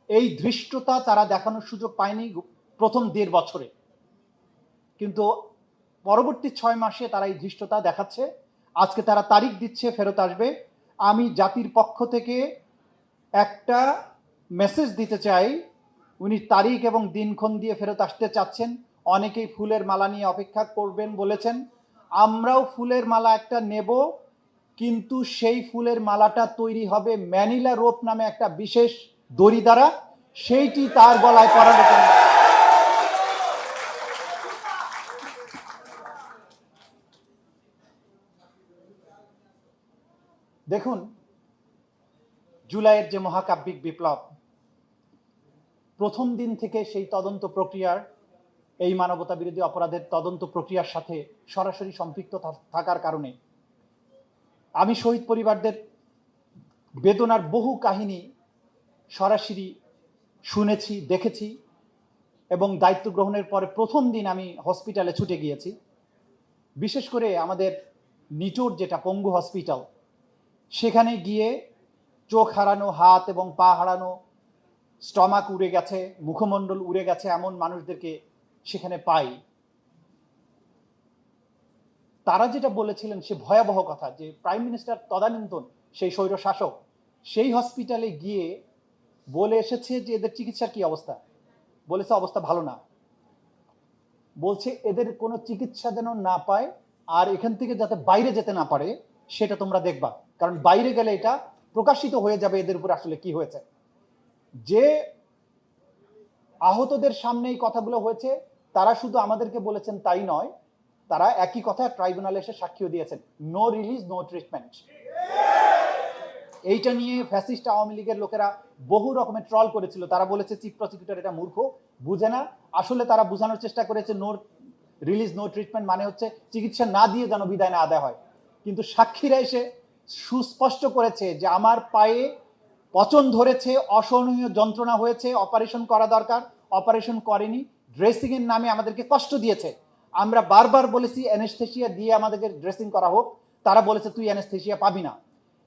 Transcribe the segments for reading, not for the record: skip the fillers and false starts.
এই ধৃষ্টতা তারা দেখানোর সুযোগ পায়নি প্রথম 1.5 বছরে, কিন্তু পরবর্তী 6 মাসে তারা এই ধৃষ্টতা দেখাচ্ছে। আজকে তারা তারিখ দিচ্ছে ফেরত আসবে। আমি জাতির পক্ষ থেকে একটা মেসেজ দিতে চাই, উনি তারিখ এবং দিনক্ষণ দিয়ে ফেরত আসতে চাচ্ছেন। অনেকেই ফুলের মালা নিয়ে অপেক্ষা করবেন বলেছেন, আমরাও ফুলের মালা একটা নেব, কিন্তু সেই ফুলের মালাটা তৈরি হবে ম্যানিলা রোপ নামে একটা বিশেষ দড়ি দ্বারা, সেইটি তার গলায় পরানো জন্য। দেখুন, জুলাইয়ের যে মহাকাব্যিক বিপ্লব, প্রথম দিন থেকে সেই তদন্ত প্রক্রিয়ার, এই মানবতা বিরোধী অপরাধের তদন্ত প্রক্রিয়ার সাথে সরাসরি সম্পৃক্ত থাকার কারণে আমি শহীদ পরিবারদের বেদনার বহু কাহিনী সরাসরি শুনেছি, দেখেছি, এবং দায়িত্ব গ্রহণের পরে প্রথম দিন আমি হসপিটালে ছুটে গিয়েছি। বিশেষ করে আমাদের নিটোর যেটা পঙ্গু হসপিটাল, সেখানে গিয়ে চোখ হারানো, হাত এবং পা হারানো, স্টমাক উড়ে গেছে, মুখমণ্ডল উড়ে গেছে এমন মানুষদেরকে সেখানে পাই। তারা যেটা বলেছিলেন সে ভয়াবহ কথা, যে প্রাইম মিনিস্টার তদানীন্তন সেই স্বৈর শাসক সেই হসপিটালে গিয়ে বলে এসেছে যে এদের চিকিৎসার কি অবস্থা। বলেছে অবস্থা ভালো না, বলছে এদের কোনো চিকিৎসা যেন না পায় আর এখান থেকে যাতে বাইরে যেতে না পারে সেটা তোমরা দেখবা, কারণ বাইরে গেলে এটা প্রকাশিত হয়ে যাবে এদের উপর আসলে কি হয়েছে। যে আহতদের সামনে এই কথাগুলো হয়েছে তারা শুধু আমাদেরকে বলেছেন তাই নয়, তারা একই কথা ট্রাইব্যুনালে এসে সাক্ষ্য দিয়েছেন, নো রিলিজ নো ট্রিটমেন্ট। এইটা নিয়ে ফ্যাসিস্ট আওয়ামী লীগের লোকেরা বহু রকমের ট্রল করেছিল। তারা বলেছে চিফ প্রসিকিউটর এটা মূর্খ, বুঝে না। আসলে তারা বোঝানোর চেষ্টা করেছে নো রিলিজ নো ট্রিটমেন্ট মানে হচ্ছে চিকিৎসা না দিয়ে যেন বিদায় না আদায় হয়। কিন্তু সাক্ষীরা এসে সুস্পষ্ট করেছে যে আমার পায়ে পচন ধরেছে, অসহনীয় যন্ত্রণা হয়েছে, অপারেশন করা দরকার, অপারেশন করেনি, ড্রেসিং এর নামে আমাদেরকে কষ্ট দিয়েছে। আমরা বারবার বলেছি অ্যানেস্থেসিয়া দিয়ে আমাদেরকে ড্রেসিং করা হোক, তারা বলেছে তুই অ্যানেস্থেসিয়া পাবি না।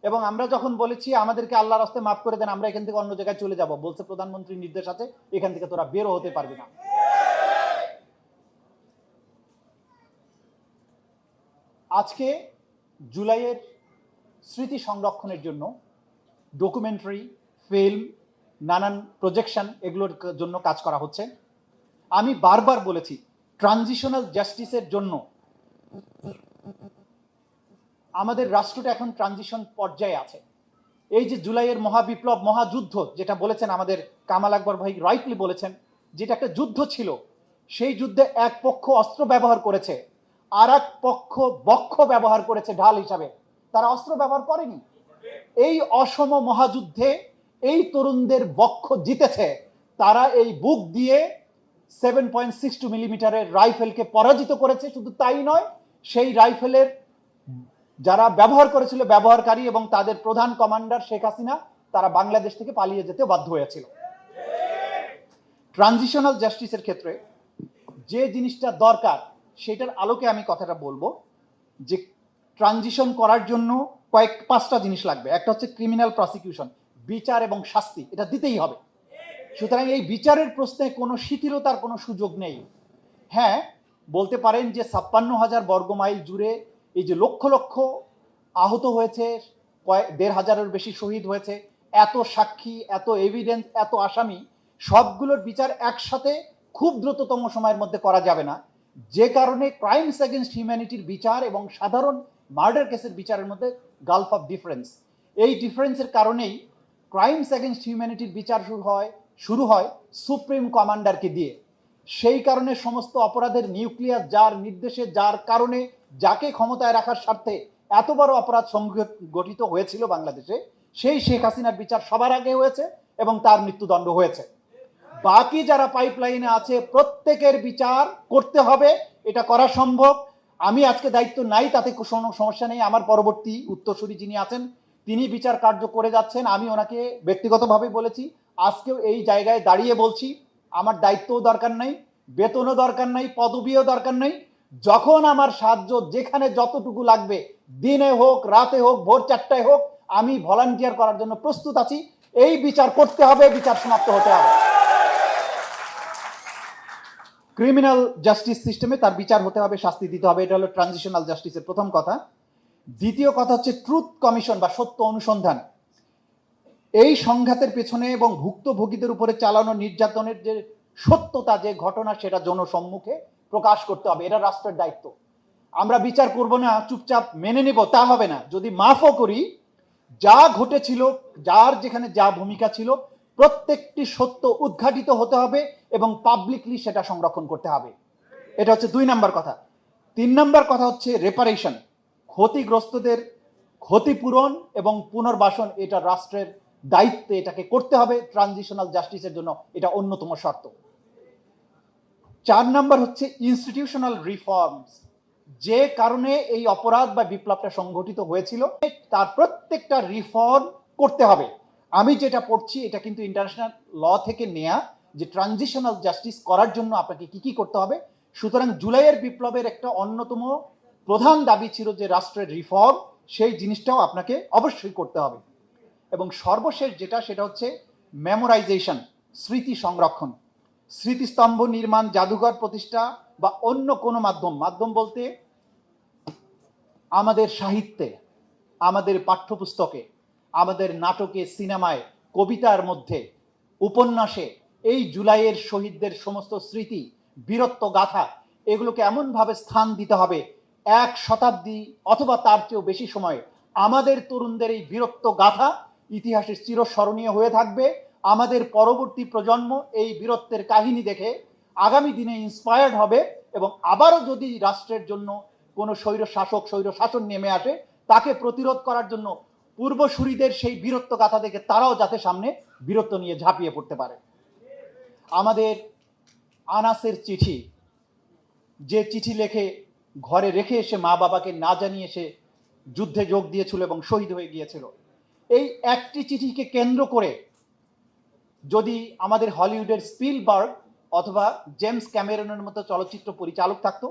এবং আমরা যখন বলেছি আমাদেরকে আল্লাহর রাস্তায় মাফ করে দেন, আমরা এখান থেকে অন্য জায়গায় চলে যাব, বলছে প্রধানমন্ত্রীর নির্দেশ আছে, এখান থেকে তোরা বেরো হতে পারবি না। আজকে জুলাইয়ের স্মৃতি সংরক্ষণের জন্য ডকুমেন্টারি, ফিল্ম, নানান প্রজেকশন, এগুলোর জন্য কাজ করা হচ্ছে। আমি বারবার বলেছি ট্রানজিশনাল জাস্টিসের জন্য আমাদের রাষ্ট্রটা এখন ট্রানজিশন পর্যায়ে আছে। এই যে জুলাইয়ের মহাবিপ্লব, মহাযুদ্ধ যেটা বলেছেন আমাদের কামাল আকবর ভাই রাইটলি বলেছেন, যেটা একটা যুদ্ধ ছিল, সেই যুদ্ধে এক পক্ষ অস্ত্র ব্যবহার করেছে, আর এক পক্ষ বক্ষ ব্যবহার করেছে ঢাল হিসাবে, তারা অস্ত্র ব্যবহার করেনি। এই অসম মহাযুদ্ধে এই তরুণদের বক্ষ জিতেছে, তারা এই বুক দিয়ে 7.62 মিলিমিটারের রাইফেলকে পরাজিত করেছে। শুধু তাই নয়, সেই রাইফেলের যারা ব্যবহার করেছিল ব্যবহারকারী এবং তাদের প্রধান কমান্ডার শেখ হাসিনা, তারা বাংলাদেশ থেকে পালিয়ে যেতে বাধ্য হয়েছিল। ট্রানজিশনাল জাস্টিসের ক্ষেত্রে যে জিনিসটা দরকার সেটার আলোকে আমি কথাটা বলবো, যে ট্রানজিশন করার জন্য পাঁচটা জিনিস লাগবে। একটা হচ্ছে ক্রিমিনাল প্রসিকিউশন, বিচার এবং শাস্তি, এটা দিতেই হবে। সুতরাং এই বিচারের প্রশ্নে কোনো শিথিলতার কোনো সুযোগ নেই। হ্যাঁ, বলতে পারেন যে 56,000 বর্গ মাইল জুড়ে এই যে লক্ষ লক্ষ আহত হয়েছে, 1,500-এর বেশি শহীদ হয়েছে, এত সাক্ষী, এত এভিডেন্স, এত আসামি, সবগুলোর বিচার একসাথে খুব দ্রুততম সময়ের মধ্যে করা যাবে না। যে কারণে ক্রাইমস এগেনস্ট হিউম্যানিটির বিচার এবং সাধারণ মার্ডার কেসের বিচারের মধ্যে গালফ অফ ডিফারেন্স। এই ডিফারেন্সের কারণেই ক্রাইমস এগেনস্ট হিউম্যানিটির বিচার শুরু হয় সুপ্রিম কমান্ডারকে দিয়ে। সেই কারণে সমস্ত অপরাধের নিউক্লিয়াস যার নির্দেশে, যার কারণে, যাকে ক্ষমতায় রাখার স্বার্থে এত বড় অপরাধ সংগঠিত হয়েছিল বাংলাদেশে, সেই শেখ হাসিনার বিচার সবার আগে হয়েছে এবং তার মৃত্যুদণ্ড হয়েছে। বাকি যারা পাইপলাইনে আছে প্রত্যেকের বিচার করতে হবে, এটা করা সম্ভব। আমি আজকে দায়িত্ব নাই, তাতে কোনো সমস্যা নেই। আমার পরবর্তী উত্তরসূরি যিনি আছেন তিনি বিচার কার্য করে যাচ্ছেন। আমি ওনাকে ব্যক্তিগতভাবে বলেছি, আজকেও এই জায়গায় দাঁড়িয়ে বলছি, আমার দায়িত্বও দরকার নাই, বেতনও দরকার নাই, পদবিও দরকার নাই। যখন আমার সাহায্য যেখানে যতটুকু লাগবে, দিনে হোক, রাতে হোক, ভোর 4টায় হোক, আমি ভলান্টিয়ার করার জন্য প্রস্তুত আছি। এই বিচার করতে হবে, বিচার সমাপ্ত হতে হবে। ক্রিমিনাল জাস্টিস সিস্টেমে তার বিচার হতে হবে, শাস্তি দিতে হবে, এটা হলো ট্রানজিশনাল জাস্টিসের প্রথম কথা। দ্বিতীয় কথা হচ্ছে ট্রুথ কমিশন বা সত্য অনুসন্ধান। এই সংঘাতের পেছনে এবং ভুক্তভোগীদের উপরে চালানো নির্যাতনের যে সত্যতা, যে ঘটনা, সেটা জনসম্মুখে প্রকাশ করতে হবে, এটা রাষ্ট্রের দায়িত্ব। আমরা বিচার করব না, চুপচাপ মেনে নেব, তা হবে না। যদি মাফও করি, যা ঘটেছিল, যার যেখানে যা ভূমিকা ছিল, প্রত্যেকটি সত্য উদ্ঘাটিত হতে হবে এবং পাবলিকলি সেটা সংরক্ষণ করতে হবে। এটা হচ্ছে 2 নাম্বার কথা। 3 নাম্বার কথা হচ্ছে রেপারেশন, ক্ষতিগ্রস্তদের ক্ষতিপূরণ এবং পুনর্বাসন, এটা রাষ্ট্রের দায়িত্বে, এটাকে করতে হবে। ট্রানজিশনাল জাস্টিসের জন্য এটা অন্যতম শর্ত। 4 নাম্বার হচ্ছে ইনস্টিটিউশনাল রিফর্মস। যে কারণে এই অপরাধ বা বিপ্লবটা সংঘটিত হয়েছিল, তার প্রত্যেকটা রিফর্ম করতে হবে। আমি যেটা পড়ছি এটা কিন্তু ইন্টারন্যাশনাল ল থেকে নেয়া, যে ট্রানজিশনাল জাস্টিস করার জন্য আপনাকে কি কি করতে হবে। সুতরাং জুলাইয়ের বিপ্লবের একটা অন্যতম প্রধান দাবি ছিল যে রাষ্ট্রের রিফর্ম, সেই জিনিসটাও আপনাকে অবশ্যই করতে হবে। এবং সর্বশেষ যেটা, সেটা হচ্ছে মেমোরাইজেশন, স্মৃতি সংরক্ষণ। স্মৃতিস্তম্ভ নির্মাণ, জাদুঘর প্রতিষ্ঠা বা অন্য কোনো মাধ্যম বলতে আমাদের সাহিত্যে, আমাদের পাঠ্যপুস্তকে, আমাদের নাটকে, সিনেমায়, কবিতার মধ্যে, উপন্যাসে এই জুলাইয়ের শহীদদের সমস্ত স্মৃতি, বীরত্ব গাথা, এগুলোকে এমনভাবে স্থান দিতে হবে, 1 শতাব্দী অথবা তার চেয়েও বেশি সময় আমাদের তরুণদের এই বীরত্ব গাথা ইতিহাসের চিরস্মরণীয় হয়ে থাকবে। আমাদের পরবর্তী প্রজন্ম এই বীরত্বের কাহিনী দেখে আগামী দিনে ইন্সপায়ার্ড হবে এবং আবারও যদি রাষ্ট্রের জন্য কোনো স্বৈর শাসন নেমে আসে, তাকে প্রতিরোধ করার জন্য পূর্বসূরিদের সেই বীরত্ব গাথা দেখে তারাও যাতে সামনে বীরত্ব নিয়ে ঝাঁপিয়ে পড়তে পারে। আমাদের আনাসের চিঠি, যে চিঠি লেখে ঘরে রেখে এসে মা বাবাকে না জানিয়ে সে যুদ্ধে যোগ দিয়েছিল এবং শহীদ হয়ে গিয়েছিল, এই একটি চিঠিকে কেন্দ্র করে যদি আমাদের হলিউডের স্পিলবার্গ অথবা জেমস ক্যামেরনের মতো চলচ্চিত্র পরিচালক থাকতো,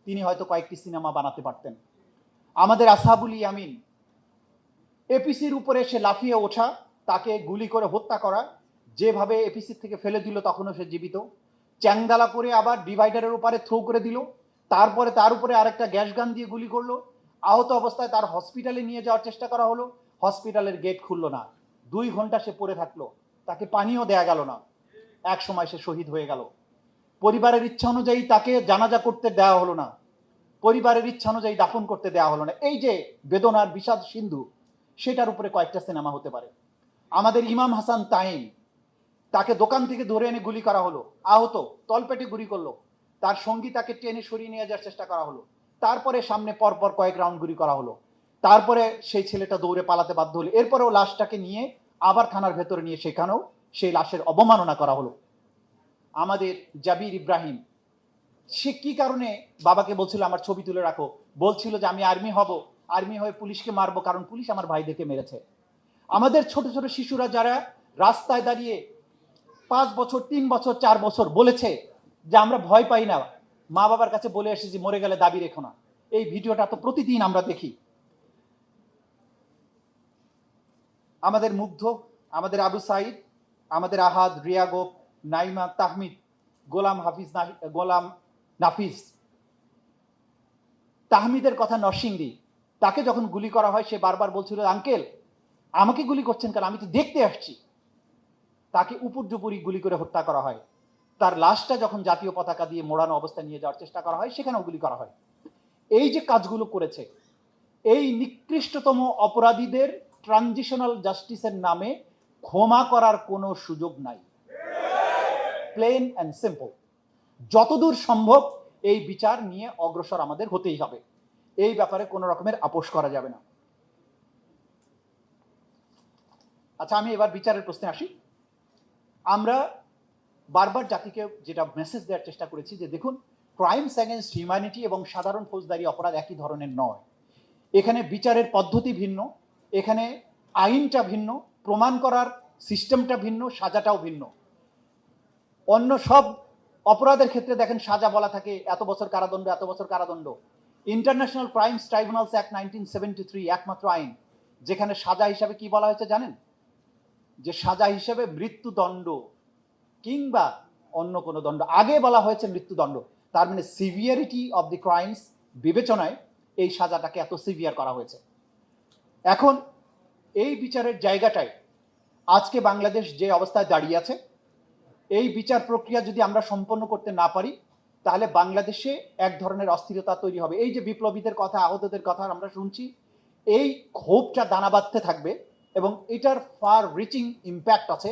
তিনি হয়তো কয়েকটি সিনেমা বানাতে পারতেন। আমাদের আসহাবুল ইয়ামিন, এপিসির উপরে সে লাফিয়ে ওঠা, তাকে গুলি করে হত্যা করা, যেভাবে এপিসির থেকে ফেলে দিল তখনও সে জীবিত, চ্যাংদালা করে আবার ডিভাইডারের উপরে থ্রো করে দিল, তারপরে তার উপরে আরেকটা গ্যাস গান দিয়ে গুলি করলো, আহত অবস্থায় তার হসপিটালে নিয়ে যাওয়ার চেষ্টা করা হলো, হসপিটালের গেট খুললো না, 2 ঘন্টা সে পড়ে থাকলো, তাকে পানিও দেয়া গেল না, এক সময় সে শহীদ হয়ে গেল। পরিবারের ইচ্ছা অনুযায়ী তাকে জানাজা করতে দেওয়া হলো না, পরিবারের ইচ্ছা অনুযায়ী দাফন করতে দেওয়া হলো না। এই যে বেদনার বিষাদ সিন্ধু, সেটার উপরে কয়েকটা সিনেমা হতে পারে। আমাদের ইমাম হাসান তাইম, তাকে দোকান থেকে ধরে এনে গুলি করা হলো, আহত, তলপেটে গুলি করলো, তার সঙ্গী তাকে টেনে সরিয়ে নিয়ে যাওয়ার চেষ্টা করা হলো, তারপরে সামনে পরপর কয়েক রাউন্ড গুলি করা হলো, তারপরে সেই ছেলেটা দৌড়ে পালাতে বাধ্য হলো, এরপরেও লাশটাকে নিয়ে আবার থানার ভেতরে নিয়ে সেখানেও সেই লাশের অবমাননা করা হলো। আমাদের জাবির ইব্রাহিম, সে কি কারণে বাবাকে বলছিল আমার ছবি তুলে রাখো, বলছিল যে আমি আর্মি হব, আর্মি হয়ে পুলিশকে মারবো কারণ পুলিশ আমার ভাইদেরকে মেরেছে। আমাদের ছোট ছোট শিশুরা যারা রাস্তায় দাঁড়িয়ে 5 বছর, 3 বছর, 4 বছর বলেছে যে আমরা ভয় পাই না, মা বাবার কাছে বলে এসেছি মরে গেলে দাবি রেখো না, এই ভিডিওটা তো প্রতিদিন আমরা দেখি। আমাদের মুগ্ধ, আমাদের আবু সাইদ, আমাদের আহাদ, রিয়া গোপ, নাইমা, তাহমিদ, গোলাম নাফিজ, তাহমিদের কথা নরসিংদী, তাকে যখন গুলি করা হয় সে বারবার বলছিল আঙ্কেল আমাকে গুলি করছেন কেন, আমি তো দেখতে আসছি। তাকে উপর্যুপরি গুলি করে হত্যা করা হয়। তার লাশটা যখন জাতীয় পতাকা দিয়ে মোড়ানো অবস্থায় নিয়ে যাওয়ার চেষ্টা করা হয়, সেখানেও গুলি করা হয়। এই যে কাজগুলো করেছে, এই নিকৃষ্টতম অপরাধীদের ট্রানজিশনাল জাস্টিসের নামে ক্ষমা করার কোনো সুযোগ নাই। Plain and simple. যতদূর সম্ভব এই বিচার নিয়ে অগ্রসর আমাদের হতেই হবে, এই ব্যাপারে কোনো রকমের আপোষ করা যাবে না। আচ্ছা, আমি এবার বিচারের প্রশ্নে আসি। আমরা বারবার জাতিকে যেটা মেসেজ দেওয়ার চেষ্টা করেছি যে দেখুন, ক্রাইমস অ্যাগেনস্ট হিউম্যানিটি এবং সাধারণ ফৌজদারি অপরাধ একই ধরনের নয়। এখানে বিচারের পদ্ধতি ভিন্ন, এখানে আইনটা ভিন্ন, প্রমাণ করার সিস্টেমটা ভিন্ন, সাজাটাও ভিন্ন। অন্য সব অপরাধের ক্ষেত্রে দেখেন সাজা বলা থাকে এত বছর কারাদণ্ড, এত বছর কারাদণ্ড। ইন্টারন্যাশনাল ক্রাইমস ট্রাইব্যুনালস অ্যাক্ট 1973 একমাত্র আইন যেখানে সাজা হিসাবে কি বলা হয়েছে জানেন? যে সাজা হিসেবে মৃত্যুদণ্ড কিংবা অন্য কোনো দণ্ড, আগে বলা হয়েছে মৃত্যুদণ্ড, তার মানে সিভিয়ারিটি অফ দি ক্রাইমস বিবেচনায় এই সাজাটাকে এত সিভিয়ার করা হয়েছে। এখন এই বিচারের জায়গাটায় আজকে বাংলাদেশ যে অবস্থায় দাঁড়িয়ে আছে, এই বিচার প্রক্রিয়া যদি আমরা সম্পন্ন করতে না পারি তাহলে বাংলাদেশে এক ধরনের অস্থিরতা তৈরি হবে। এই যে বিপ্লবীদের কথা, আহতদের কথা আমরা শুনছি, এই ক্ষোভটা দানা বাঁধতে থাকবে এবং এটার ফার রিচিং ইম্প্যাক্ট আছে।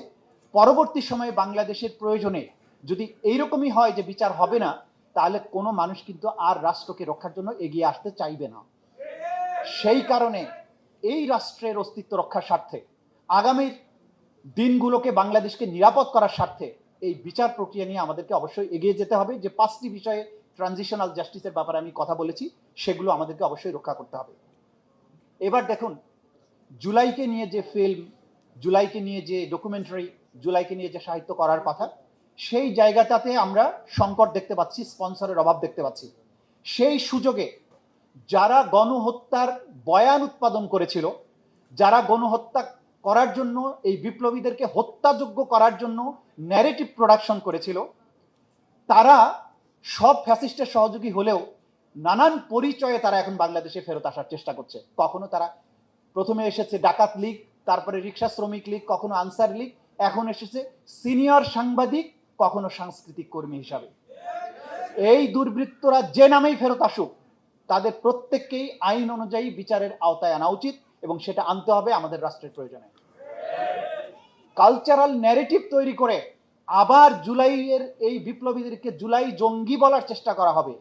পরবর্তী সময়ে বাংলাদেশের প্রয়োজনে যদি এইরকমই হয় যে বিচার হবে না, তাহলে কোনো মানুষ কিন্তু আর রাষ্ট্রকে রক্ষার জন্য এগিয়ে আসতে চাইবে না। সেই কারণে এই রাষ্ট্রের অস্তিত্ব রক্ষার স্বার্থে, আগামী দিনগুলোকে বাংলাদেশকে নিরাপদ করার স্বার্থে এই বিচার প্রক্রিয়া নিয়ে আমাদেরকে অবশ্যই এগিয়ে যেতে হবে। যে 5টি বিষয়ে ট্রানজিশনাল জাস্টিসের ব্যাপারে আমি কথা বলেছি, সেগুলো আমাদেরকে অবশ্যই রক্ষা করতে হবে। এবার দেখুন, জুলাইকে নিয়ে যে ফিল্ম, জুলাইকে নিয়ে যে ডকুমেন্টারি, জুলাইকে নিয়ে যে সাহিত্য করার কথা, সেই জায়গাটাতে আমরা সংকট দেখতে পাচ্ছি, স্পন্সরের অভাব দেখতে পাচ্ছি। সেই সুযোগে যারা গণহত্যার বয়ান উৎপাদন করেছিল, যারা গণহত্যা করার জন্য এই বিপ্লবীদেরকে হত্যাযোগ্য করার জন্য ন্যারেটিভ প্রোডাকশন করেছিল, তারা সব ফ্যাসিস্টের সহযোগী হলেও নানান পরিচয়ে তারা এখন বাংলাদেশে ফেরত আসার চেষ্টা করছে। কখনো তারা প্রথমে এসেছে ডাকাত লীগ, তারপরে রিক্সা শ্রমিক লীগ, কখনো আনসার লীগ, এখন এসেছে সিনিয়র সাংবাদিক, কখনো সাংস্কৃতিক কর্মী হিসাবে। এই দুর্বৃত্তরা যে নামেই ফেরত আসুক, তাদের প্রত্যেককেই আইন অনুযায়ী বিচারের আওতায় আনা উচিত এবং সেটা আনতে হবে আমাদের রাষ্ট্রের প্রয়োজনে। কালচারাল ন্যারেটিভ তৈরি করে আবার জুলাইয়ের এই বিপ্লবীদেরকে জুলাই জঙ্গি বলার চেষ্টা করা হবে,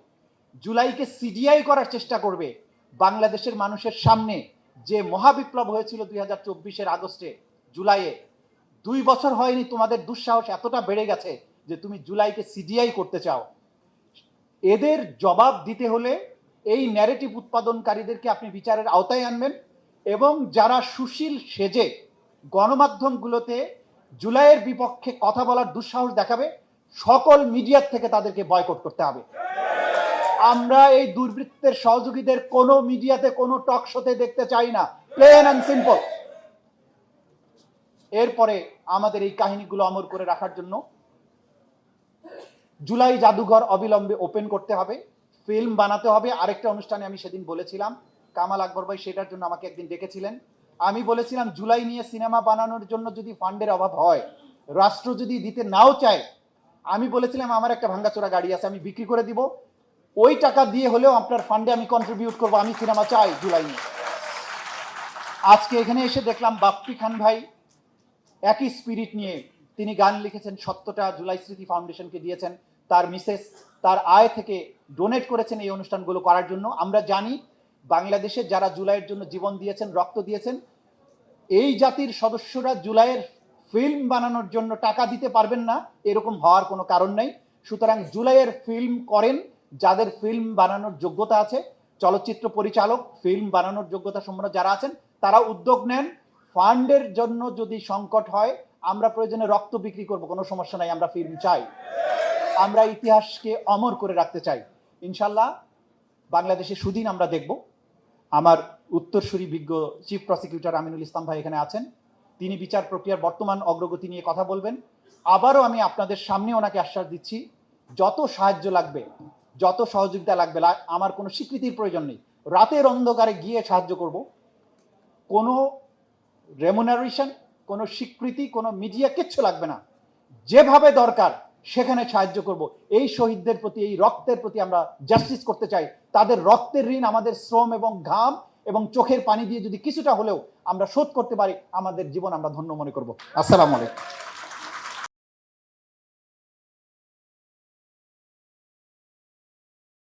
জুলাইকে সিডিআই করার চেষ্টা করবে। বাংলাদেশের মানুষের সামনে যে মহাবিপ্লব হয়েছিল 2024-এর আগস্টে, জুলাইয়ে 2 বছর হয়নি, তোমাদের দুঃসাহস এতটা বেড়ে গেছে যে তুমি জুলাইকে সিডিআই করতে চাও। এদের জবাব দিতে হলে এই ন্যারেটিভ উৎপাদনকারীদেরকে আপনি বিচারের আওতায় আনবেন এবং যারা সুশীল সেজে গণমাধ্যমগুলোতে জুলাইয়ের বিপক্ষে কথা বলার দুঃসাহস দেখাবে, সকল মিডিয়ার থেকে তাদেরকে বয়কট করতে হবে। আমরা এই দুর্বৃত্তের সহযোগীদের কোনো মিডিয়াতে, কোনো টক শোতে দেখতে চাই না, প্লেন অ্যান্ড সিম্পল। এরপরে আমাদের এই কাহিনীগুলো অমর করে রাখার জন্য জুলাই জাদুঘর অবিলম্বে ওপেন করতে হবে, ফিল্ম বানাতে হবে। আরেকটা অনুষ্ঠানে আমি সেদিন বলেছিলাম, কামাল আকবর ভাই সেটার জন্য আমাকে একদিন ডেকেছিলেন, আমি বলেছিলাম জুলাই নিয়ে সিনেমা বানানোর জন্য যদি ফান্ডের অভাব হয়, রাষ্ট্র যদি দিতে নাও চায়, আমি বলেছিলাম আমার একটা ভাঙ্গাচোরা গাড়ি আছে, আমি বিক্রি করে দিব, ওই টাকা দিয়ে হলেও আপনার ফান্ডে আমি কন্ট্রিবিউট করবো, আমি সিনেমা চাই জুলাই নিয়ে। আজকে এখানে এসে দেখলাম বাপ্পি খান ভাই একই স্পিরিট নিয়ে তিনি গান লিখেছেন, সত্যটা জুলাই স্মৃতি ফাউন্ডেশনকে দিয়েছেন, তার মিসেস তার আয় থেকে ডোনেট করেছেন এই অনুষ্ঠানগুলো করার জন্য। আমরা জানি বাংলাদেশে যারা জুলাইয়ের জন্য জীবন দিয়েছেন, রক্ত দিয়েছেন, এই জাতির সদস্যরা জুলাইয়ের ফিল্ম বানানোর জন্য টাকা দিতে পারবেন না, এরকম হওয়ার কোনো কারণ নেই। সুতরাং জুলাইয়ের ফিল্ম করেন যাদের ফিল্ম বানানোর যোগ্যতা আছে, চলচ্চিত্র পরিচালক, ফিল্ম বানানোর যোগ্যতা সম্পন্ন যারা আছেন, তারা উদ্যোগ নেন। ফান্ডের জন্য যদি সংকট হয়, আমরা প্রয়োজনে রক্ত বিক্রি করব, কোনো সমস্যা নাই, আমরা ফিল্ম চাই, আমরা ইতিহাসকে অমর করে রাখতে চাই। ইনশাল্লাহ বাংলাদেশে সুদিন আমরা দেখব। আমার উত্তরসূরি বিজ্ঞ চিফ প্রসিকিউটর আমিনুল ইসলাম ভাই এখানে আছেন, তিনি বিচার প্রক্রিয়ার বর্তমান অগ্রগতি নিয়ে কথা বলবেন। আবারও আমি আপনাদের সামনে ওনাকে আশ্বাস দিচ্ছি, যত সাহায্য লাগবে, যত সহযোগিতা লাগবে, আমার কোনো স্বীকৃতির প্রয়োজন নেই, রাতের অন্ধকারে গিয়ে সাহায্য করব। কোনো রেমুনারেশন, কোনো স্বীকৃতি, কোনো মিডিয়া কিচ্ছু লাগবে না, যেভাবে দরকার সেখানে সাহায্য করব। এই শহীদদের প্রতি, এই রক্তের প্রতি আমরা জাস্টিস করতে চাই। তাদের রক্তের ঋণ আমাদের শ্রম এবং ঘাম এবং চোখের পানি দিয়ে যদি কিছুটা হলেও আমরা শোধ করতে পারি, আমাদের জীবন আমরা ধন্য মনে করব। আসসালামু আলাইকুম।